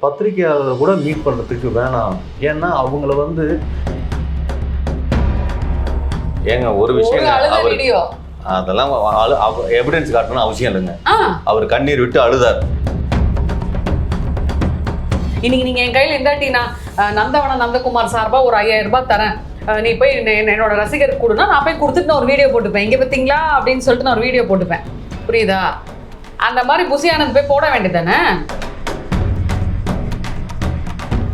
பத்திரிகையாளர் கூட மீட் பண்ணுறதுக்கு வேணாம். ஏன்னா அவங்கள வந்து ஏங்க ஒரு விஷயம் அதெல்லாம் எவிடன்ஸ் காட்டணும்னு அவசியம் இல்லைங்க. அவர் கண்ணீர் விட்டு அழுதார். இன்னைக்கு நீங்க என் கையில் இந்தாட்டி நான் நந்தவனம் நந்தகுமார் சார்பா ஒரு 5000 ரூபாய் தரேன், நீ போய் என்னோட ரசிகருக்கு கொடுனா நான் போய் கொடுத்துட்டு நான் ஒரு வீடியோ போட்டுப்பேன், இங்கே பார்த்தீங்களா அப்படின்னு சொல்லிட்டு நான் ஒரு வீடியோ போட்டுப்பேன். புரியுதா? அந்த மாதிரி புசி ஆனந்த் போய் போட வேண்டியதானே.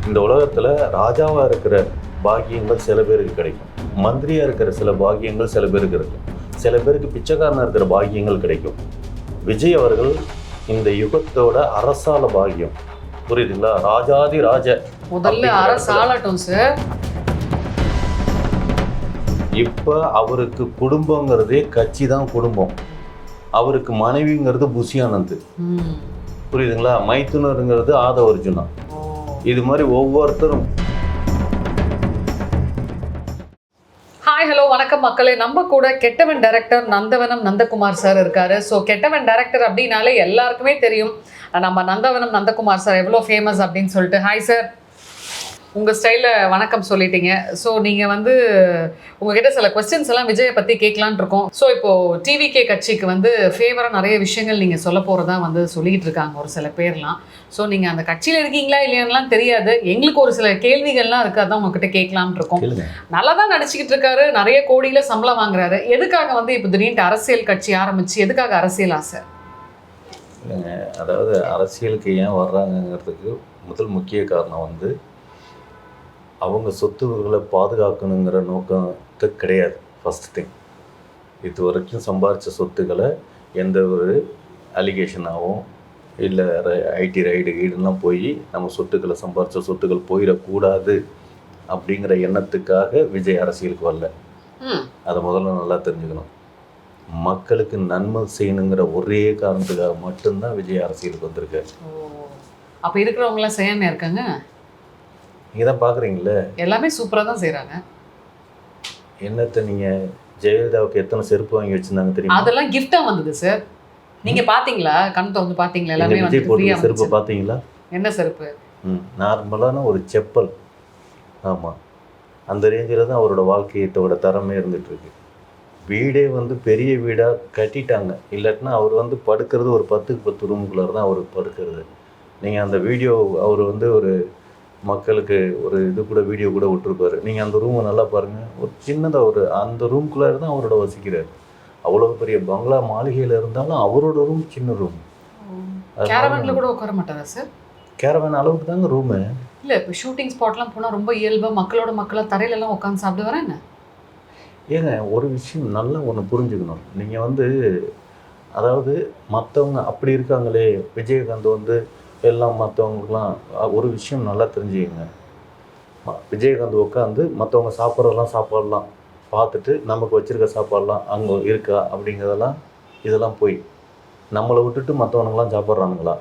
இந்த உலகத்தில் ராஜாவாக இருக்கிற பாக்கியங்கள் சில பேருக்கு கிடைக்கும், மந்திரியாக இருக்கிற சில பாக்கியங்கள் சில பேருக்கு இருக்கும், சில பேருக்கு பிச்சைக்காரனாக இருக்கிற பாக்கியங்கள் கிடைக்கும். விஜய் அவர்கள் இந்த யுகத்தோட அரசால பாக்கியம். புரியுதுங்களா? ராஜாதி ராஜ முதல்ல அரசாலட்டும் சார். இப்போ அவருக்கு குடும்பங்கிறதே கட்சி தான் குடும்பம். அவருக்கு மனைவிங்கிறது புசி ஆனந்த். புரியுதுங்களா? மைத்துனருங்கிறது ஆதவ அர்ஜுனா. இது மாதிரி ஒவ்வொருத்தரும். ஹாய் ஹலோ வணக்கம் மக்களே. நம்ம கூட கெட்டவன் டைரக்டர் நந்தவனம் நந்தகுமார் சார் இருக்காரு. ஸோ கெட்டவன் டைரக்டர் அப்படின்னாலே எல்லாருக்குமே தெரியும் நம்ம நந்தவனம் நந்தகுமார் சார் எவ்வளோ ஃபேமஸ் அப்படின்னு சொல்லிட்டு. ஹாய் சார், உங்கள் ஸ்டைலில் வணக்கம் சொல்லிட்டீங்க. ஸோ நீங்கள் வந்து உங்ககிட்ட சில கொஸ்டின்ஸ் எல்லாம் விஜயை பற்றி கேட்கலான் இருக்கோம். ஸோ இப்போது டிவிகே கட்சிக்கு வந்து ஃபேவராக நிறைய விஷயங்கள் நீங்கள் சொல்ல போகிறதா வந்து சொல்லிகிட்டு இருக்காங்க ஒரு சில பேர்லாம். ஸோ நீங்கள் அந்த கட்சியில் இருக்கீங்களா இல்லையான்லாம் தெரியாது, எங்களுக்கு ஒரு சில கேள்விகள்லாம் இருக்குது, அதான் உங்ககிட்ட கேட்கலான் இருக்கோம். நல்லா தான் நடிச்சுக்கிட்டு இருக்காரு, நிறைய கோடியில் சம்பளம் வாங்குறாரு. எதுக்காக வந்து இப்போ திடீர்னு அரசியல் கட்சி ஆரம்பிச்சு எதுக்காக அரசியல் ஆசை? இல்லைங்க, அதாவது அரசியலுக்கு ஏன் வர்றாங்கங்கிறதுக்கு முதல் முக்கிய காரணம் வந்து அவங்க சொத்துக்களை பாதுகாக்கணுங்கிற நோக்கத்து கிடையாது. ஃபஸ்ட் திங், இது வரைக்கும் சம்பாதிச்ச சொத்துக்களை எந்த ஒரு அலிகேஷனாகவும் இல்லை ஐடி ரைடு கீடுலாம் போய் நம்ம சொத்துக்களை சம்பாதிச்ச சொத்துக்கள் போயிடக்கூடாது அப்படிங்கிற எண்ணத்துக்காக விஜய் அரசியலுக்கு வரல. அதை முதல்ல நல்லா தெரிஞ்சுக்கணும். மக்களுக்கு நன்மை செய்யணுங்கிற ஒரே காரணத்துக்காக மட்டும்தான் விஜய் அரசியலுக்கு வந்திருக்காரு. அப்போ இருக்கிறவங்களாம் செய்யாமல் இருக்காங்க. நீங்கள் தான் பார்க்குறீங்களே, எல்லாமே சூப்பராக தான் செய்கிறாங்க. என்னத்தை நீங்கள் ஜெயலலிதாவுக்கு எத்தனை செருப்பு வாங்கி வச்சுருந்தாங்க தெரியுமா? அதெல்லாம் கிஃப்டாக வந்தது சார். நீங்கள் பார்த்தீங்களா? கணத்தை வந்து பார்த்தீங்களா? எல்லாமே விஜய் போட்டு செருப்பு பார்த்தீங்களா? என்ன செருப்பு? நார்மலான ஒரு செப்பல். ஆமாம், அந்த ரேஞ்சில் தான் அவரோட வாழ்க்கையத்தோட தரமே இருந்துகிட்ருக்கு. வீடே வந்து பெரிய வீடாக கட்டிட்டாங்க. இல்லாட்டினா அவர் வந்து படுக்கிறது ஒரு 10க்கு 10 ரூமுக்குள்ளே தான் அவர் படுக்கிறது. நீங்கள் அந்த வீடியோ அவர் வந்து ஒரு மக்களுக்கு ஒரு இது கூட வீடியோ கூட விட்டுருப்பாரு. நீங்கள் அந்த ரூமை நல்லா பாருங்கள். ஒரு சின்னதாக ஒரு அந்த ரூம்குள்ளே தான் அவரோட வசிக்கிறார். அவ்வளோ பெரிய பங்களா மாளிகையில் இருந்தாலும் அவரோட ரூம் சின்ன ரூம். கேரவனில் கூட உட்கார மாட்டாரா சார்? கேரவன் அளவுக்கு தாங்க ரூமு. இல்லை, இப்போ ஷூட்டிங் ஸ்பாட்லாம் போனால் ரொம்ப இயல்பாக மக்களோட மக்களாக தரையிலலாம் உட்காந்து சாப்பிட்டு வரேன் என்ன? ஏங்க ஒரு விஷயம் நல்லா ஒன்று புரிஞ்சுக்கணும். நீங்கள் வந்து அதாவது மற்றவங்க அப்படி இருக்காங்களே, விஜயகாந்த் வந்து எல்லாம் மற்றவங்களுக்குலாம் ஒரு விஷயம் நல்லா தெரிஞ்சுக்கங்க. விஜயகாந்த் உட்காந்து மற்றவங்க சாப்பிட்றதெல்லாம் சாப்பாடலாம் பார்த்துட்டு நமக்கு வச்சுருக்க சாப்பாடெலாம் அங்கே இருக்கா அப்படிங்கிறதெல்லாம் இதெல்லாம் போய் நம்மளை விட்டுட்டு மற்றவனுங்களாம் சாப்பிட்றானுங்களா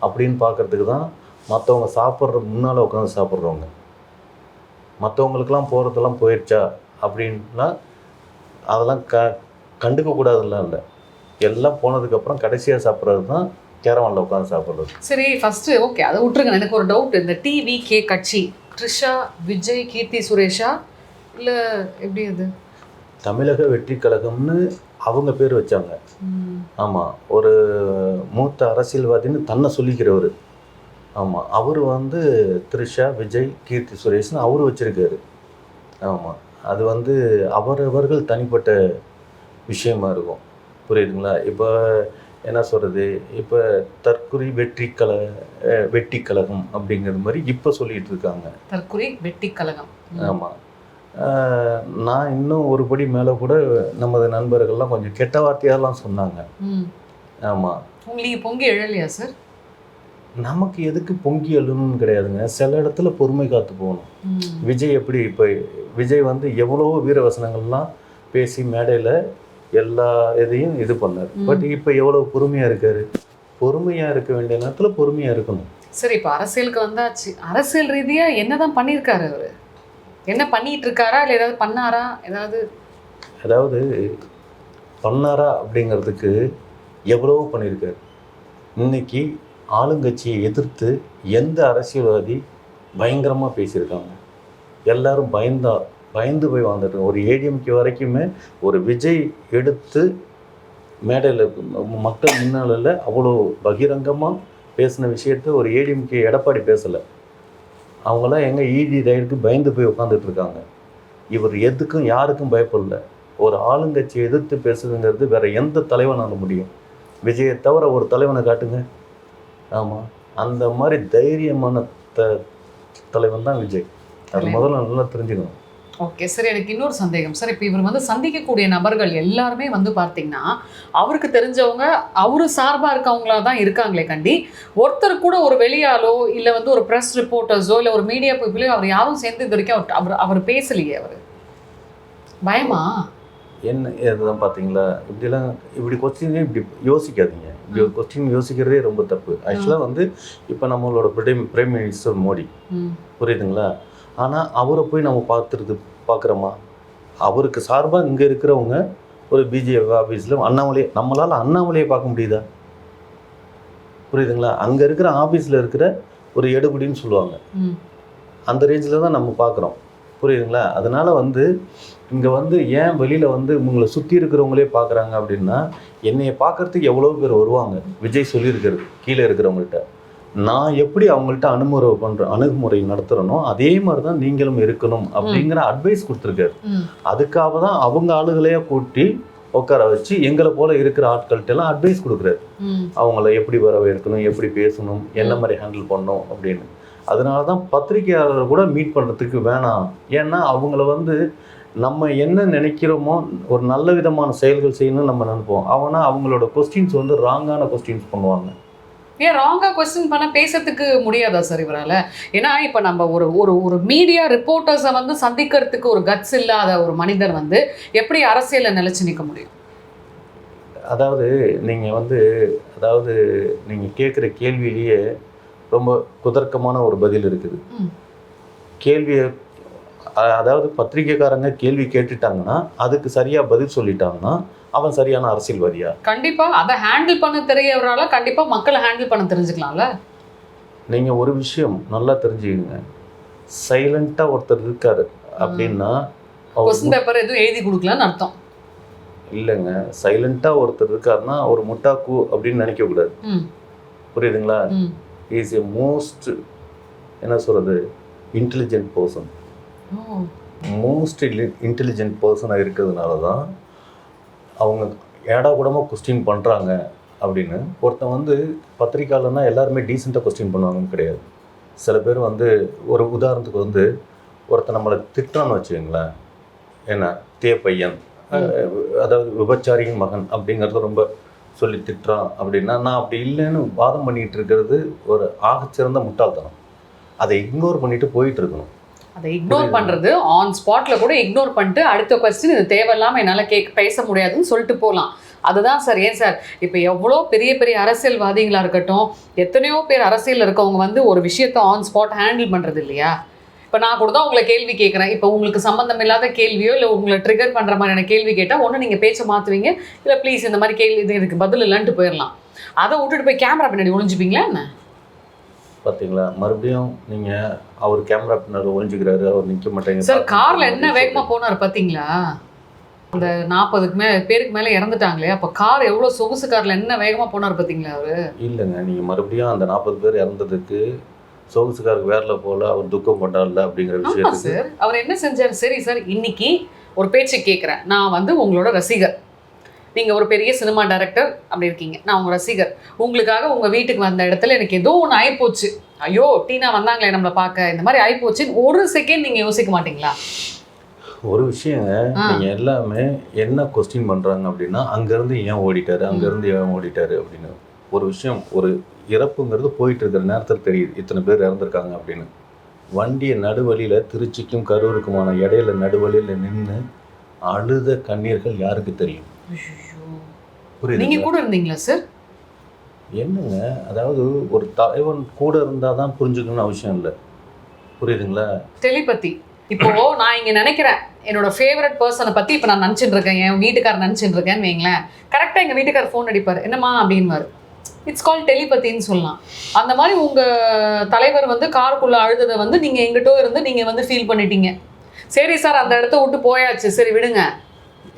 அப்படின்னு பார்க்குறதுக்கு தான் மற்றவங்க சாப்பிட்ற முன்னால் உட்காந்து சாப்பிட்றவங்க. மற்றவங்களுக்கெல்லாம் போகிறதெல்லாம் போயிடுச்சா அப்படின்னா அதெல்லாம் கண்டுக்கக்கூடாதுலாம் இல்லை. எல்லாம் போனதுக்கப்புறம் கடைசியாக சாப்பிட்றது தான் கேரவனில் உட்காந்து சாப்பிட்றது. சரி, ஃபஸ்ட்டு ஓகே, அதை விட்டுருங்க. எனக்கு ஒரு டவுட். இந்த டிவிகே கட்சி த்ரிஷா, விஜய், கீர்த்தி சுரேஷா இல்லை எப்படி? அது தமிழக வெற்றி கழகம்னு அவங்க பேர் வச்சாங்க. ஆமாம், ஒரு மூத்த அரசியல்வாதின்னு தன்னை சொல்லிக்கிறவர். ஆமாம், அவர் வந்து த்ரிஷா, விஜய், கீர்த்தி சுரேஷ்னு அவர் வச்சுருக்காரு. ஆமாம், அது வந்து அவரவர்கள் தனிப்பட்ட விஷயமா இருக்கும். புரியுதுங்களா? இப்போ என்ன சொல்கிறது, இப்போ தற்குறி வெற்றி கழகம் அப்படிங்கிற மாதிரி இப்போ சொல்லிகிட்டு இருக்காங்க. தற்குறி வெற்றி கழகம். ஆமாம், நான் இன்னும் ஒரு படி மேலே கூட நமது நண்பர்கள்லாம் கொஞ்சம் கெட்ட வார்த்தையாலாம் சொன்னாங்க. ஆமாம், உங்களுக்கு பொங்கி எழலையா சார்? நமக்கு எதுக்கு பொங்கி எழுணும்னு கிடையாதுங்க. சில இடத்துல பொறுமை காத்து போகணும். விஜய் எப்படி இப்போ விஜய் வந்து எவ்வளவோ வீரவசனங்கள்லாம் பேசி மேடையில் எல்லா இதையும் இது பண்ணார். பட் இப்போ எவ்வளோ பொறுமையாக இருக்காரு. பொறுமையாக இருக்க வேண்டிய நேரத்தில் பொறுமையாக இருக்கணும். சரி, இப்போ அரசியலுக்கு வந்தாச்சு. அரசியல் ரீதியாக என்ன தான் பண்ணியிருக்காரு அவர்? என்ன பண்ணிகிட்டு இருக்காரா இல்லை ஏதாவது பண்ணாரா? அதாவது பண்ணாரா அப்படிங்கிறதுக்கு எவ்வளவோ பண்ணியிருக்காரு. இன்னைக்கு ஆளுங்கட்சியை எதிர்த்து எந்த அரசியல்வாதி பயங்கரமாக பேசியிருக்காங்க? எல்லாரும் பயந்து போய் வந்துட்டு ஒரு ஏடிஎம்கே வரைக்குமே ஒரு விஜய் எடுத்து மேடையில் மக்கள் முன்னாளில் அவ்வளோ பகிரங்கமாக பேசின விஷயத்த ஒரு ஏடிஎம்கே எடப்பாடி பேசலை. அவங்களாம் எங்கே இடி ரைடுக்கு பயந்து போய் உட்காந்துட்டு இருக்காங்க. இவர் எதுக்கும் யாருக்கும் பயப்படல. ஒரு ஆளுங்கட்சியை எதிர்த்து பேசுதுங்கிறது வேற எந்த தலைவனால முடியும்? விஜயை தவிர ஒரு தலைவனை காட்டுங்க. ஆமாம், அந்த மாதிரி தைரியமான தலைவன் தான் விஜய். அது முதல்ல நல்லா தெரிஞ்சுக்கணும். ஓகே சார், எனக்கு இன்னொரு சந்தேகம் சார். இப்போ இவர் வந்து சந்திக்கக்கூடிய நபர்கள் எல்லாருமே வந்து பார்த்தீங்கன்னா அவருக்கு தெரிஞ்சவங்க அவரு சார்பாக இருக்கவங்களா தான் இருக்காங்களே கண்டி, ஒருத்தர் கூட ஒரு வெளியாலோ இல்லை வந்து ஒரு ப்ரெஸ் ரிப்போர்ட்டர்ஸோ இல்லை ஒரு மீடியா பீப்புளையோ அவர் யாரும் சேர்ந்து இது வரைக்கும் அவர் பேசலையே. அவர் பயமா என்ன இதுதான் பார்த்தீங்களா? இப்படி கொஸ்டினே இப்படி யோசிக்காதீங்க. இப்படி ஒரு கொஸ்டின் யோசிக்கிறதே ரொம்ப தப்பு. ஆக்சுவலாக வந்து இப்போ நம்மளோட பிரைம் மினிஸ்டர் மோடி, புரியுதுங்களா? ஆனால் அவரை போய் நம்ம பார்க்குறோமா? அவருக்கு சார்பாக இங்கே இருக்கிறவங்க ஒரு பிஜேபி ஆஃபீஸில் நம்மளால் அண்ணாமலையை பார்க்க முடியுதா? புரியுதுங்களா? அங்கே இருக்கிற ஆஃபீஸில் இருக்கிற ஒரு எடுபடின்னு சொல்லுவாங்க, அந்த ரேஞ்சில் தான் நம்ம பார்க்குறோம். புரியுதுங்களா? அதனால் வந்து இங்கே வந்து ஏன் வெளியில் வந்து உங்களை சுற்றி இருக்கிறவங்களே பார்க்குறாங்க அப்படின்னா, என்னையை பார்க்குறதுக்கு எவ்வளோ பேர் வருவாங்க. விஜய் சொல்லியிருக்கிறது கீழே இருக்கிறவங்கள்ட்ட, நான் எப்படி அவங்கள்ட்ட அணுகுமுறை நடத்துகிறனோ அதே மாதிரி தான் நீங்களும் இருக்கணும் அப்படிங்கிற அட்வைஸ் கொடுத்துருக்காரு. அதுக்காக தான் அவங்க ஆளுகளையே கூட்டி உட்கார வச்சு எங்களை போல இருக்கிற ஆட்கள்கிட்டலாம் அட்வைஸ் கொடுக்குறாரு. அவங்கள எப்படி வரவேற்கணும், எப்படி பேசணும், என்ன மாதிரி ஹேண்டில் பண்ணணும் அப்படின்னு. அதனால தான் பத்திரிகையாளர் கூட மீட் பண்ணுறதுக்கு வேணாம். ஏன்னா அவங்கள வந்து நம்ம என்ன நினைக்கிறோமோ ஒரு நல்ல விதமான செயல்கள் செய்யணும்னு நம்ம நினைப்போம். அவங்களோட கொஸ்டின்ஸ் வந்து ராங்கான கொஸ்டின்ஸ் பண்ணுவாங்க. ஏன் ராங்காக கொஸ்டின் பண்ண பேசுறதுக்கு முடியாதா சார் இவரால்? ஏன்னா இப்போ நம்ம ஒரு ஒரு ஒரு மீடியா ரிப்போர்ட்டர்ஸை வந்து சந்திக்கிறதுக்கு ஒரு கட்ஸ் இல்லாத ஒரு மனிதர் வந்து எப்படி அரசியலில் நிலைச்சு நிற்க முடியும்? அதாவது நீங்கள் கேட்குற கேள்வியிலேயே ரொம்ப குதர்க்கமான ஒரு பதில் இருக்குது. கேள்வியை அதாவது பத்திரிகைக்காரங்க கேள்வி கேட்டுட்டாங்கன்னா அதுக்கு சரியாக பதில் சொல்லிட்டாங்கன்னா அவன் சரியான அரசியல்வாதியா? கண்டிப்பா அதை ஹேண்டில் பண்ண தெரியவரால கண்டிப்பா மக்களை ஹேண்டில் பண்ண தெரிஞ்சுக்கலாம்ல. நீங்க ஒரு விஷயம் நல்லா தெரிஞ்சுக்கங்க, சைலண்டா ஒருத்தர் இருக்காரு அப்படின்னா கொஸ்டின் பேப்பர் எதுவும் எழுதி கொடுக்கலன்னு அர்த்தம் இல்லைங்க. சைலண்டா ஒருத்தர் இருக்காருன்னா ஒரு முட்டாக்கு அப்படின்னு நினைக்க கூடாது. புரியுதுங்களா? இஸ் எ மோஸ்ட் என்ன சொல்றது இன்டெலிஜென்ட் பர்சன். மோஸ்ட் இன்டெலிஜென்ட் பர்சனாக இருக்கிறதுனால தான் அவங்க ஏடா கூடமாக கொஸ்டின் பண்ணுறாங்க அப்படின்னு. ஒருத்தன் வந்து பத்திரிக்கையாளர்னா எல்லாருமே டீசெண்டாக கொஸ்டின் பண்ணுவாங்கன்னு கிடையாது. சில பேர் வந்து ஒரு உதாரணத்துக்கு வந்து ஒருத்தன் நம்மளை திட்டான்னு வச்சுக்கோங்களேன், ஏன்னா பையன் அதாவது விபச்சாரியின் மகன் அப்படிங்கிறத ரொம்ப சொல்லி திட்டுறான் அப்படின்னா நான் அப்படி இல்லைன்னு வாதம் பண்ணிகிட்டு இருக்கிறது ஒரு ஆகச்சிறந்த முட்டாள்தனம். அதை இக்னோர் பண்ணிட்டு போயிட்டு இருக்கணும். அதை இக்னோர் பண்ணுறது ஆன் ஸ்பாட்டில் கூட இக்னோர் பண்ணிட்டு அடுத்த கொஸ்டின் இது தேவையில்லாமல் என்னால் பேச முடியாதுன்னு சொல்லிட்டு போகலாம். அதுதான் சார். ஏன் சார் இப்போ எவ்வளோ பெரிய பெரிய அரசியல்வாதிகளாக இருக்கட்டும், எத்தனையோ பேர் அரசியலில் இருக்கவங்க வந்து ஒரு விஷயத்தை ஆன் ஸ்பாட் ஹேண்டில் பண்ணுறது இல்லையா? இப்போ நான் கூட தான் உங்களை கேள்வி கேட்குறேன். இப்போ உங்களுக்கு சம்மந்தம் இல்லாத கேள்வியோ இல்லை உங்களை ட்ரிகர் பண்ணுற மாதிரியான கேள்வி கேட்டால் ஒன்று நீங்கள் பேச்ச மாற்றுவீங்க, இல்லை ப்ளீஸ் இந்த மாதிரி கேள்வி இதுக்கு பதில் இல்லைன்ட்டு போயிடலாம். அதை விட்டுட்டு போய் கேமரா பின்னாடி ஒழிஞ்சுப்பீங்களா என்ன? பார்த்தீங்களா, மறுபடியும் நீங்கள் அவர் கேமரா பின்னாடி ஒழிஞ்சுக்கிறாரு, அவர் நிற்க மாட்டேங்க சார். காரில் என்ன வேகமாக போனார் பார்த்தீங்களா? அந்த 40 பேருக்கு மேலே இறந்துட்டாங்களே, அப்போ கார் எவ்வளோ சொகுசு காரில் என்ன வேகமாக போனார் பார்த்தீங்களா அவர்? இல்லைங்க, நீங்கள் மறுபடியும் அந்த 40 பேர் இறந்ததுக்கு சொகுசு காருக்கு வேறல போல அவர் துக்கம் கொண்டாடல அப்படிங்கிற விஷயம் சார். அவர் என்ன செஞ்சார்? சரி சார், இன்னைக்கு ஒரு பேச்சு கேட்குறேன். நான் வந்து உங்களோட ரசிகர், நீங்கள் ஒரு பெரிய சினிமா டைரக்டர் அப்படி இருக்கீங்க, நான் உங்கள் ரசிகர். உங்களுக்காக உங்கள் வீட்டுக்கு வந்த இடத்துல எனக்கு ஏதோ ஒன்று ஆகிப்போச்சு, ஐயோ டீனா வந்தாங்களே நம்மளை பார்க்க, இந்த மாதிரி ஆகிப்போச்சுன்னு ஒரு செகண்ட் நீங்கள் யோசிக்க மாட்டீங்களா? ஒரு விஷயங்க, நீங்கள் எல்லாமே என்ன கொஸ்டின் பண்ணுறாங்க அப்படின்னா அங்கேருந்து ஏன் ஓடிட்டாரு, அங்கேருந்து ஏன் ஓடிட்டாரு அப்படின்னு. ஒரு விஷயம், ஒரு இறப்புங்கிறது போயிட்டு இருக்கிற நேரத்தில் தெரியுது இத்தனை பேர் இறந்துருக்காங்க அப்படின்னு. வண்டியை நடுவழியில் திருச்சிக்கும் கரூருக்குமான இடையில நடுவழியில் நின்று அழுத கண்ணீர்கள் யாருக்கு தெரியும்? நீங்க கூட இருந்தீங்களா சார்? என்னங்க, அதாவது ஒரு தலைவன் கூட இருந்தால் தான் புரிஞ்சுக்கணும்னு அவசியம் இல்லை. புரியுதுங்களா? டெலிபதி. இப்போ நான் இங்கே நினைக்கிறேன் என்னோட ஃபேவரட் பர்சனை பற்றி இப்போ நான் நினச்சிட்டு இருக்கேன், என் வீட்டுக்காரர் நினச்சிட்டு இருக்கேன்னு வைங்களேன். கரெக்டாக எங்கள் வீட்டுக்காரர் ஃபோன் அடிப்பார், என்னம்மா அப்படின்வார். இட்ஸ் கால் டெலிபதின்னு சொல்லலாம். அந்த மாதிரி உங்க தலைவர் வந்து காருக்குள்ள அழுததை வந்து நீங்க எங்கிட்டோ இருந்து நீங்க வந்து ஃபீல் பண்ணிட்டீங்க. சரி சார் அந்த இடத்த விட்டு போயாச்சு, சரி விடுங்க.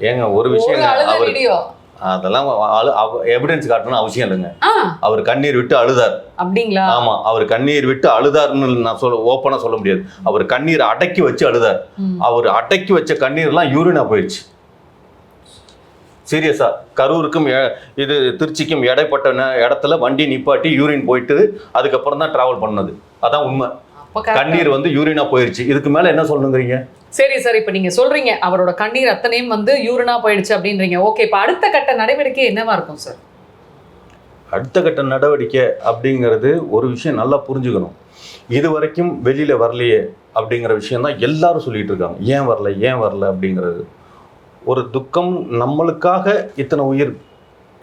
ஏங்க ஒரு விஷயம் அழுத வீடியோ அதெல்லாம் எவிடன்ஸ் காட்டணும்னு அவசியம் இல்லைங்க. அவர் கண்ணீர் விட்டு அழுதார். அப்படிங்களா? ஆமா, அவர் கண்ணீர் விட்டு அழுதார்னு நான் ஓப்பனா சொல்ல முடியாது. அவர் கண்ணீர் அடக்கி வச்சு அழுதார். அவர் அடக்கி வச்ச கண்ணீர்லாம் யூரினா போயிடுச்சு. சீரியஸா கரூருக்கும் இது திருச்சிக்கும் இடைப்பட்ட இடத்துல வண்டி நிப்பாட்டி யூரின் போயிட்டு அதுக்கப்புறம் தான் டிராவல் பண்ணது. அதான் உண்மை. கண்ணீர் வந்து யூரினா போயிடுச்சு. இதுக்கு மேல என்ன சொல்லணுங்கிறீங்க? சரி சார், இப்ப நீங்க சொல்றீங்க அவரோட கண்ணீர் அத்தனையும் வந்து யூரினா போயிடுச்சு அப்படின்றீங்க. ஓகே, இப்ப அடுத்த கட்ட நடவடிக்கை என்னவா இருக்கும் சார்? அடுத்த கட்ட நடவடிக்கை அப்படிங்கிறது ஒரு விஷயம் நல்லா புரிஞ்சுக்கணும். இது வரைக்கும் வெளியில வரலையே அப்படிங்கிற விஷயம் தான் எல்லாரும் சொல்லிட்டு இருக்காங்க. ஏன் வரல அப்படிங்கிறது ஒரு துக்கம். நம்மளுக்காக இத்தனை உயிர்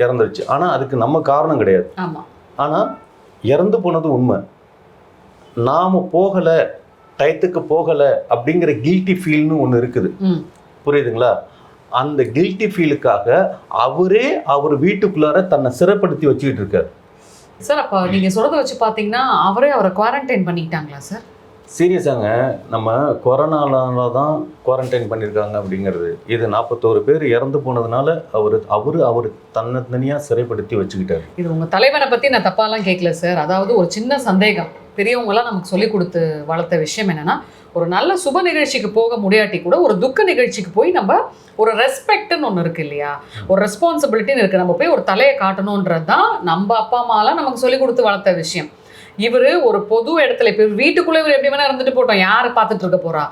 இறந்துருச்சு, ஆனா அதுக்கு நம்ம காரணம் கிடையாது. ஆனா இறந்து போனது உண்மை. நாம போகல, டயத்துக்கு போகல அப்படிங்கிற கில்ட்டி ஃபீல்னு ஒன்று இருக்குது. புரியுதுங்களா? அந்த கில்ட்டி ஃபீலுக்காக அவர் வீட்டுக்குள்ளார தன்னை சிறைப்படுத்தி வச்சுக்கிட்டு இருக்காரு. சார் அப்போ நீங்க சொல்றதை வச்சு பார்த்தீங்கன்னா அவரை குவாரண்டைன் பண்ணிக்கிட்டாங்களா சார்? சீரியஸாங்க, நம்ம கொரோனால தான் குவாரண்டைன் பண்ணியிருக்காங்க அப்படிங்கிறது. இது 41 பேர் இறந்து போனதுனால அவர் தனியாக சிறைப்படுத்தி வச்சுக்கிட்டாரு. இது உங்கள் தலைவனை பற்றி நான் தப்பாலாம் கேட்கல சார். அதாவது ஒரு சின்ன சந்தேகம். பெரியவங்களாம் நமக்கு சொல்லி கொடுத்து வளர்த்த விஷயம் என்னென்னா, ஒரு நல்ல சுப நிகழ்ச்சிக்கு போக முடியாட்டி கூட ஒரு துக்க நிகழ்ச்சிக்கு போய் நம்ம ஒரு ரெஸ்பெக்ட்னு ஒன்று இருக்குது இல்லையா, ஒரு ரெஸ்பான்சிபிலிட்டின்னு இருக்குது. நம்ம போய் ஒரு தலையை காட்டணுன்றது தான் நம்ம அப்பா அம்மாலாம் நமக்கு சொல்லி கொடுத்து வளர்த்த விஷயம். இவர் ஒரு பொது இடத்துல இப்போ வீட்டுக்குள்ளே இவர் எப்படி வேணால் இருந்துட்டு போட்டோம், யார் பார்த்துட்டு இருக்க போகிறா?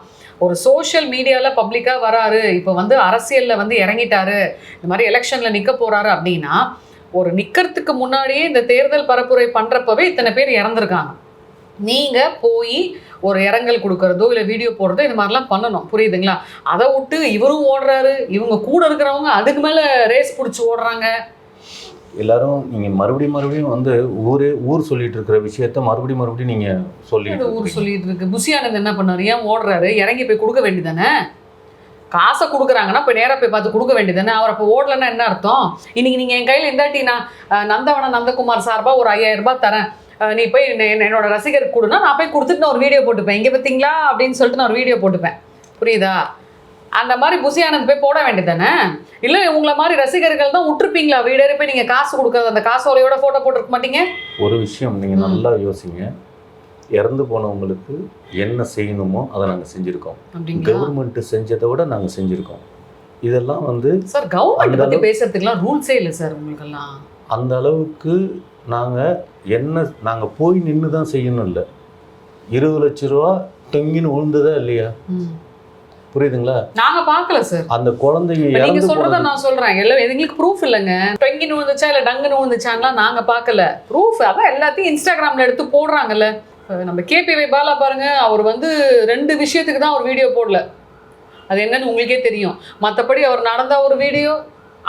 ஒரு சோஷியல் மீடியாவில் பப்ளிக்காக வராரு, இப்போ வந்து அரசியலில் வந்து இறங்கிட்டாரு, இந்த மாதிரி எலெக்ஷனில் நிற்க போகிறாரு அப்படின்னா, ஒரு நிற்கிறதுக்கு முன்னாடியே இந்த தேர்தல் பரப்புரை பண்ணுறப்பவே இத்தனை பேர் இறந்துருக்காங்க. நீங்கள் போய் ஒரு இரங்கல் கொடுக்கறதோ இல்லை வீடியோ போடுறதோ இந்த மாதிரிலாம் பண்ணணும், புரியுதுங்களா? அதை விட்டு இவரும் ஓடுறாரு, இவங்க கூட இருக்கிறவங்க அதுக்கு மேலே ரேஸ் பிடிச்சி ஓடுறாங்க. எல்லாரும் நீங்கள் மறுபடியும் வந்து ஊர் சொல்லிட்டு இருக்கிற விஷயத்த மறுபடியும் நீங்கள் சொல்லிட்டு இருக்கு. புஷி ஆனந்த் என்ன பண்ணாரு? ஏன் ஓடுறாரு? இறங்கி போய் கொடுக்க வேண்டியதானே? காசை கொடுக்குறாங்கன்னா போய் நேராக போய் பார்த்து கொடுக்க வேண்டியதானே? அவர் அப்போ ஓடலன்னா என்ன அர்த்தம்? இன்னைக்கு நீங்கள் என் கையில் இந்தாட்டி நான் நந்தவனம் நந்தகுமார் சார்பாக ஒரு 5000 ரூபாய் தரேன், நீ போய் என்னோட ரசிகருக்கு கொடுனா, நான் போய் கொடுத்துட்டு நான் ஒரு வீடியோ போட்டுப்பேன், இங்கே பார்த்தீங்களா அப்படின்னு சொல்லிட்டு நான் ஒரு வீடியோ போட்டுப்பேன், புரியுதா? அந்த மாதிரி புஷி ஆனந்த் போய் போட வேண்டியதானே? இல்லை உங்களை மாதிரி ரசிகர்கள் தான் விட்டுருப்பீங்களா? வீடேறி போய் நீங்கள் காசு கொடுக்குறது அந்த காசோலையோட ஃபோட்டோ போட்டுருக்க மாட்டீங்க? ஒரு விஷயம் நீங்கள் நல்லா யோசிங்க. இறந்து போனவங்களுக்கு என்ன செய்யணுமோ அதை நாங்கள் செஞ்சுருக்கோம். கவர்மெண்ட் செஞ்சதை விட நாங்கள் செஞ்சுருக்கோம். இதெல்லாம் வந்து சார் கவர்மெண்ட் பற்றி பேசுறதுக்குலாம் ரூல்ஸே இல்லை சார் உங்களுக்கெல்லாம். அந்த அளவுக்கு நாங்கள் போய் நின்று தான் செய்யணும். இல்லை 20 லட்ச ரூபா தொங்கின்னு விழுந்ததா இல்லையா? புரியுதுங்களா? நாங்க பார்க்கல சார். அந்த குழந்தைங்க நீங்க சொல்றத நான் சொல்றேன், எல்லாம் எங்களுக்கு ப்ரூஃப் இல்லைங்க. டொங்கின்னு விழுந்துச்சா இல்லை டங்குன்னு விழுந்துச்சான்லாம் நாங்க பார்க்கல. ப்ரூஃப் அதான் எல்லாத்தையும் இன்ஸ்டாகிராம்ல எடுத்து போடுறாங்கல்ல. நம்ம கேபிஒய் பாலா பாருங்க, அவர் வந்து 2 விஷயத்துக்கு தான் அவர் வீடியோ போடல. அது என்னன்னு உங்களுக்கே தெரியும். மற்றபடி அவர் நடந்த ஒரு வீடியோ,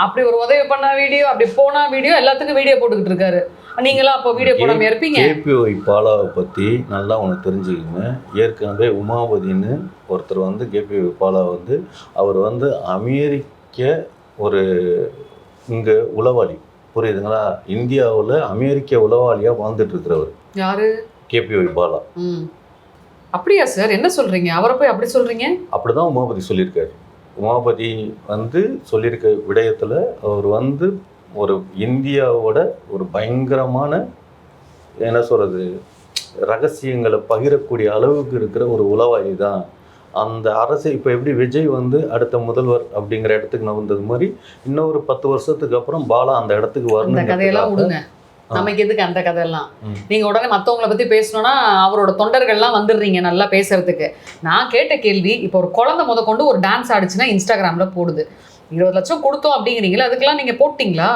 அப்படி ஒரு உதவி பண்ண வீடியோ, அப்படி போனா வீடியோ, எல்லாத்துக்கும் வீடியோ போட்டுக்கிட்டு இருக்காரு. நீங்களாம் அப்போ வீடியோ போடாம இருப்பீங்க? கேபிஒய் பாலாவை பற்றி நல்லா உனக்கு தெரிஞ்சுக்கோங்க. ஏற்கனவே உமாபதினு ஒருத்தர் வந்து கேபிஒய் பாலா வந்து அவர் வந்து அமெரிக்க ஒரு இங்கே உளவாளி, புரியுதுங்களா? இந்தியாவில் அமெரிக்க உளவாளியாக வாழ்ந்துட்டு இருக்கிறவர். யாரு? கேபிஒய் பாலா. அப்படியா சார்? என்ன சொல்றீங்க? அவரை போய் அப்படி சொல்றீங்க? அப்படிதான் உமாபதி சொல்லியிருக்காரு. உமாபதி வந்து சொல்லியிருக்க விடயத்தில் அவர் வந்து ஒரு இந்தியாவோட ஒரு பயங்கரமான என்ன சொல்கிறது ரகசியங்களை பகிரக்கூடிய அளவுக்கு இருக்கிற ஒரு உளவாளி தான். அந்த அரசு இப்போ எப்படி விஜய் வந்து அடுத்த முதல்வர் அப்படிங்கிற இடத்துக்கு நகர்ந்தது மாதிரி இன்னொரு 10 வருஷத்துக்கு அப்புறம் பாலா அந்த இடத்துக்கு வரணும். கதையெல்லாம் விடுங்க, நமக்கு எதுக்கு அந்த கதையெல்லாம்? நீங்கள் உடனே மற்றவங்களை பற்றி பேசணுன்னா அவரோட தொண்டர்கள்லாம் வந்துடுறீங்க நல்லா பேசுறதுக்கு. நான் கேட்ட கேள்வி, இப்போ ஒரு குழந்தை கொண்டு ஒரு டான்ஸ் ஆடிச்சுன்னா இன்ஸ்டாகிராமில் போடுது, 20 லட்சம் கொடுத்தோம் அப்படிங்கிறீங்களா, அதுக்கெல்லாம் நீங்கள் போட்டிங்களா?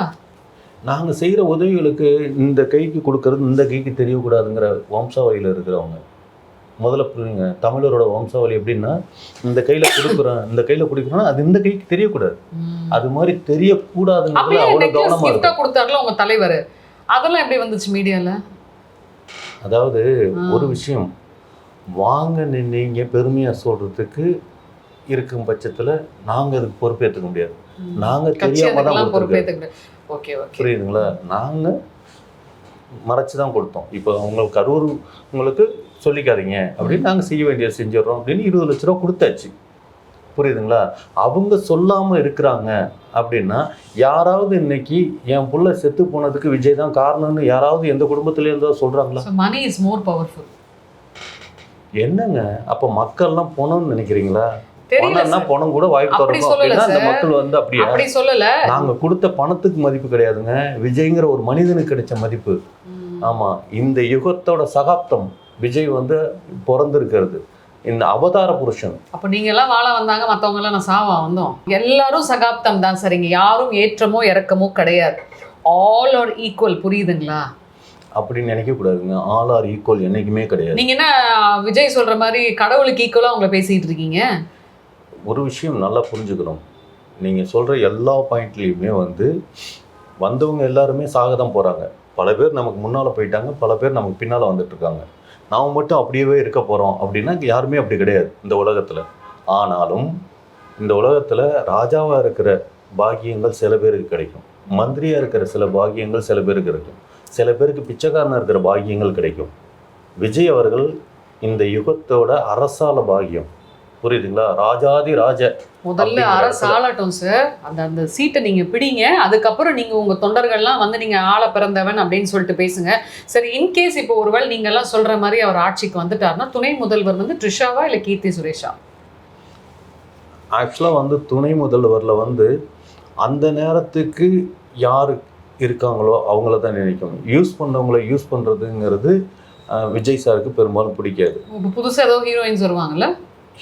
நாங்கள் செய்கிற உதவிகளுக்கு இந்த கைக்கு கொடுக்கறது இந்த கைக்கு தெரியக்கூடாதுங்கிற வம்சாவளியில் இருக்கிறவங்க முதல்ல புரியுங்க. தமிழரோட வம்சாவளி எப்படின்னா, இந்த கையில் கொடுக்குறோன்னா அது இந்த கைக்கு தெரியக்கூடாது. அது மாதிரி தெரியக்கூடாதுங்கிறது அவ்வளோ கவனமாக இருக்கு. கொடுத்தாருல உங்கள் தலைவர், அதெல்லாம் எப்படி வந்துச்சு மீடியாவில்? அதாவது ஒரு விஷயம் வாங்க நீங்கள் பெருமையாக சொல்கிறதுக்கு இருக்கும் பட்சத்தில் நாங்கள் அதுக்கு பொறுப்பேற்றுக்க முடியாது. நாங்கள் தெரியாமல் தான் பொறுப்பேற்றுக்க. ஓகே ஓகே, புரியுதுங்களா? நாங்கள் மறைச்சு தான் கொடுத்தோம். இப்போ உங்களுக்கு கரூர் உங்களுக்கு சொல்லிக்காதீங்க அப்படின்னு நாங்கள் செய்ய வேண்டியதை செஞ்சிடறோம் அப்படின்னு 20 லட்ச ரூபா கொடுத்தாச்சு. புரியுதுங்களா? அவங்க சொல்லாமல் இருக்கிறாங்க அப்படின்னா யாராவது இன்னைக்கு என் புள்ள செத்து போனதுக்கு விஜய் தான் காரணம்னு யாராவது எந்த குடும்பத்துல இருந்தோ சொல்றாங்களா? Money is more powerful. என்னங்க அப்போ மக்கள்லாம் பணம்னு நினைக்கிறீங்களா? தெரியல பணம்னா பணம் கூட வாய்ப்பு தரணும் அப்படின்னா அந்த மக்கள் வந்து அப்படி சொல்லல. நாங்க கொடுத்த பணத்துக்கு மதிப்பு கிடையாதுங்க, விஜய்ங்கிற ஒரு மனிதனுக்கு கிடைச்ச மதிப்பு. ஆமா, இந்த யுகத்தோட சகாப்தம் விஜய் வந்து பிறந்திருக்கிறது, இந்த அவதார புருஷன். அப்ப நீங்க எல்லாம் வாழ வந்தாங்க, மத்தவங்க எல்லாம் நான் சாவா வந்தோம். எல்லாரும் சகாப்தம் தான் சார். இங்க யாரும் ஏற்றமோ இறக்கமோ கிடையாது. All are equal. புரியுதுங்களா? அப்படின்னு நினைக்க கூடாதுங்க. ஆல் ஆர் ஈக்குவல் என்னைக்குமே கிடையாது. நீங்க என்ன விஜய் சொல்ற மாதிரி கடவுளுக்கு ஈக்குவலா உங்களை பேசிட்டு இருக்கீங்க? ஒரு விஷயம் நல்லா புரிஞ்சுக்கணும். நீங்கள் சொல்கிற எல்லா பாயிண்ட்லேயுமே வந்து வந்தவங்க எல்லாருமே சாக தான் போகிறாங்க. பல பேர் நமக்கு முன்னால் போயிட்டாங்க, பல பேர் நமக்கு பின்னால் வந்துட்டுருக்காங்க. நாம் மட்டும் அப்படியே இருக்க போகிறோம் அப்படின்னா யாருமே அப்படி கிடையாது இந்த உலகத்தில். ஆனாலும் இந்த உலகத்தில் ராஜாவாக இருக்கிற பாக்கியங்கள் சில பேருக்கு கிடைக்கும், மந்திரியாக இருக்கிற சில பாக்கியங்கள் சில பேருக்கு கிடைக்கும், சில பேருக்கு பிச்சைக்காரனாக இருக்கிற பாக்கியங்கள் கிடைக்கும். விஜய் அவர்கள் இந்த யுகத்தோட அரசால பாக்கியம். புரியுதுங்களா? ராஜாதி ராஜ. முதல்ல அரசாளட்டும் சார். அந்த சீட்டை நீங்க பிடிங்க, அதுக்கப்புறம் நீங்க உங்க தொண்டர்கள்லாம் வந்து நீங்க ஆள பிறந்தவன் அப்படின்னு சொல்லிட்டு பேசுங்க. சரி, இன்கேஸ் இப்போ ஒருவேளை நீங்க எல்லாம் சொல்ற மாதிரி அவர் ஆட்சிக்கு வந்துட்டாருன்னா துணை முதல்வர் வந்து த்ரிஷாவா இல்லை கீர்த்தி சுரேஷா? ஆக்சுவலாக வந்து துணை முதல்வரில் வந்து அந்த நேரத்துக்கு யார் இருக்காங்களோ அவங்கள தான் நினைக்கணும். யூஸ் பண்ணவங்கள யூஸ் பண்ணுறதுங்கிறது விஜய் சாருக்கு பெரும்பாலும் பிடிக்காது. புதுசாக ஏதோ ஹீரோயின்ஸ் வருவாங்கல்ல?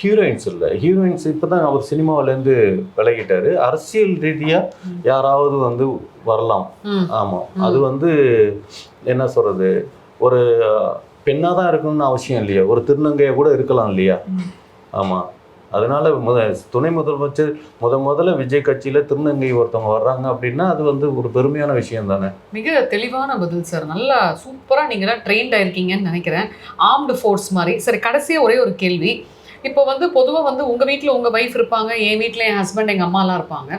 ஹீரோயின்ஸ் இல்லை, ஹீரோயின்ஸ் இப்போ தான் அவர் சினிமாவிலேருந்து விலகிட்டாரு. அரசியல் ரீதியாக யாராவது வந்து வரலாம். ஆமாம், அது வந்து என்ன சொல்கிறது, ஒரு பெண்ணாக தான் இருக்கணும்னு அவசியம் இல்லையா, ஒரு திருநங்கையாக கூட இருக்கலாம் இல்லையா? ஆமாம், அதனால துணை முதலமைச்சர் முதல்ல விஜய் கட்சியில் திருநங்கை ஒருத்தவங்க வர்றாங்க அப்படின்னா அது வந்து ஒரு பெருமையான விஷயம் தானே. மிக தெளிவான பதில் சார். நல்லா சூப்பராக நீங்களாம் ட்ரெயின்ட் ஆயிருக்கீங்கன்னு நினைக்கிறேன், ஆர்ம்டு ஃபோர்ஸ் மாதிரி. சரி, கடைசியாக ஒரே ஒரு கேள்வி. இப்போ வந்து பொதுவாக வந்து உங்கள் வீட்டில் உங்கள் ஒய்ஃப் இருப்பாங்க, என் வீட்டில் என் ஹஸ்பண்ட் எங்கள் அம்மாலாம் இருப்பாங்க.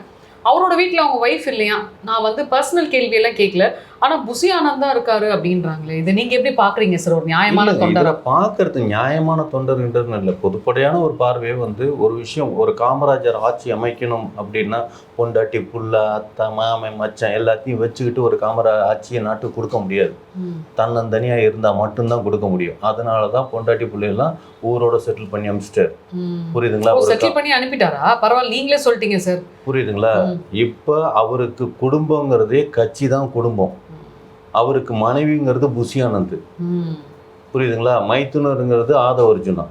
அவரோட வீட்டில் அவங்க ஒய்ஃப் இல்லையா? நான் வந்து பர்சனல் கேள்வியெல்லாம் கேட்கல, ஆனால் புசி ஆனந்தா இருக்காரு அப்படின்றாங்களே, இதை நீங்கள் எப்படி பார்க்குறீங்க சார்? ஒரு நியாயமான தொண்டரை பார்க்கறது நியாயமான தொண்டர்ன்றது இல்லை, பொதுப்படையான ஒரு பார்வையே வந்து ஒரு விஷயம். ஒரு காமராஜர் ஆட்சி அமைக்கணும் அப்படின்னா பொண்டாட்டி புள்ள அத்தை மாமன் மச்சான் எல்லாத்தையும் வச்சுக்கிட்டு ஒரு ஆட்சியை நாட்டுக்கு கொடுக்க முடியாது. தன்னந்தனியாக இருந்தால் மட்டும்தான் கொடுக்க முடியும். அதனால தான் பொண்டாட்டி பிள்ளையெல்லாம் ஊரோட செட்டில் பண்ணி அனுப்பிச்சிட்டாரு. புரியுதுங்களா? செட்டில் பண்ணி அனுப்பிட்டாரா? பரவாயில்ல, நீங்களே சொல்லிட்டீங்க சார். புரியுதுங்களா? இப்போ அவருக்கு குடும்பங்கிறதே கட்சி தான் குடும்பம். அவருக்கு மனைவிங்கிறது புசி ஆனந்த். புரியுதுங்களா? மைத்துனருங்கிறது ஆதவ அர்ஜுனா.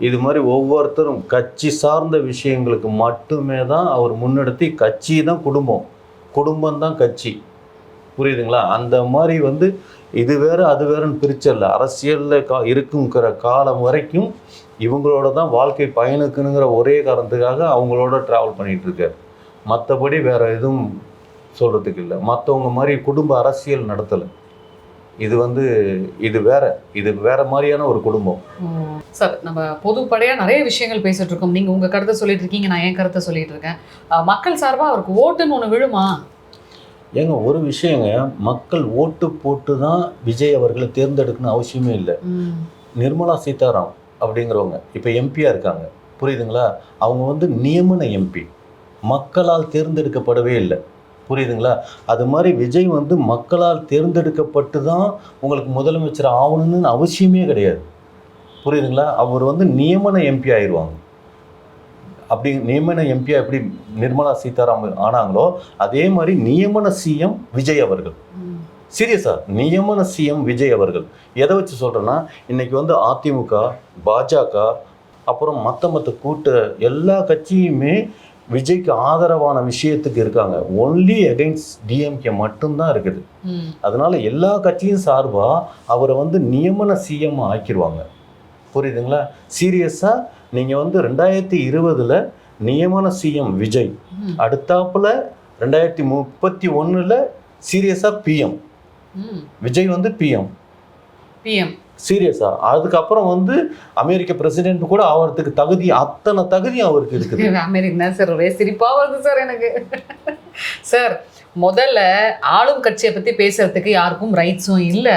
இது மாதிரி ஒவ்வொருத்தரும் கட்சி சார்ந்த விஷயங்களுக்கு மட்டுமே தான் அவர் முன்னெடுத்து, கட்சி தான் குடும்பம், குடும்பம் தான் கட்சி. புரியுதுங்களா? அந்த மாதிரி வந்து இது வேற அது வேறன்னு பிரிச்சல்ல. அரசியலில் இருக்குங்கிற காலம் வரைக்கும் இவங்களோட தான் வாழ்க்கை பயனுக்குங்கிற ஒரே காரணத்துக்காக அவங்களோட ட்ராவல் பண்ணிகிட்டு இருக்காரு. மற்றபடி வேற எதுவும் சொல்கிறதுக்கு இல்லை. மற்றவங்க மாதிரி குடும்ப அரசியல் நடத்தலை. இது வந்து இது வேற மாதிரியான ஒரு குடும்பம். சார், நம்ம பொதுப்படையாக நிறைய விஷயங்கள் பேசிட்டு இருக்கோம். நீங்கள் உங்கள் கருத்தை சொல்லிட்டு இருக்கீங்க, நான் என் கருத்தை சொல்லிட்டு இருக்கேன். மக்கள் சார்பாக அவருக்கு ஓட்டுன்னு ஒன்று விழுமா? ஏங்க ஒரு விஷயங்க, மக்கள் ஓட்டு போட்டு தான் விஜய் அவர்களை தேர்ந்தெடுக்கணும் அவசியமே இல்லை. நிர்மலா சீதாராம் அப்படிங்கிறவங்க இப்போ எம்பியாக இருக்காங்க. புரியுதுங்களா? அவங்க வந்து நியமன எம்பி, மக்களால் தேர்ந்தெடுக்கப்படவே இல்லை. புரியுதுங்களா? அது மாதிரி விஜய் வந்து மக்களால் தேர்ந்தெடுக்கப்பட்டு தான் உங்களுக்கு முதலமைச்சர் ஆகணும்னு அவசியமே கிடையாது. புரியுதுங்களா? அவர் வந்து நியமன எம்பி ஆயிடுவாங்க. அப்படி நியமன எம்பியா எப்படி நிர்மலா சீதாராமன் ஆனாங்களோ அதே மாதிரி நியமன சிஎம் விஜய் அவர்கள். சீரியஸா, நியமன சிஎம் விஜய் அவர்கள். எதை வச்சு சொல்கிறேன்னா, இன்னைக்கு வந்து அதிமுக, பாஜக, அப்புறம் மற்ற கூட்ட எல்லா கட்சியுமே விஜய்க்கு ஆதரவான விஷயத்துக்கு இருக்காங்க. ஒன்லி அகைன்ஸ்ட் டிஎம்கே மட்டும்தான் இருக்குது. அதனால எல்லா கட்சியும் சார்பாக அவரை வந்து நியமன சிஎம் ஆக்கிடுவாங்க. புரியுதுங்களா? சீரியஸாக நீங்கள் வந்து 2020 நியமன சிஎம் விஜய், அடுத்தாப்புல 2031 சீரியஸாக பிஎம் விஜய் வந்து பிஎம் சீரியஸா. அதுக்கப்புறம் வந்து அமெரிக்க பிரசிடென்ட் கூட ஆகிறதுக்கு தகுதி, அத்தனை தகுதி அவருக்கு இருக்குது. அமெரிக்கா சார் ஒரே சிரிப்பா வருது சார் எனக்கு. சார் முதல்ல ஆளும் கட்சியை பற்றி பேசுறதுக்கு யாருக்கும் ரைட்ஸும் இல்லை,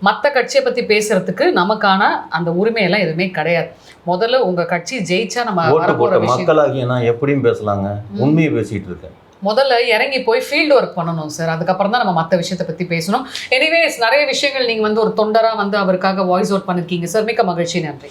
மற்ற கட்சியை பற்றி பேசுறதுக்கு நமக்கான அந்த உரிமையெல்லாம் எதுவுமே கிடையாது. முதல்ல உங்கள் கட்சி ஜெயிச்சா நம்ம ஓட்டு வரப்போகிற போட்ட விஷயம், மக்களாகிய நான் எப்படியும் பேசலாங்க, உண்மையை பேசிட்டு இருக்கேன். முதல்ல இறங்கி போய் ஃபீல்டு ஒர்க் பண்ணணும் சார். அதுக்கப்புறம் தான் நம்ம மற்ற விஷயத்தை பற்றி பேசணும். எனிவேஸ் நிறைய விஷயங்கள் நீங்கள் வந்து ஒரு தொண்டராக வந்து அவருக்காக வாய்ஸ் அவுட் பண்ணியிருக்கீங்க சார். மிக்க மகிழ்ச்சி, நன்றி.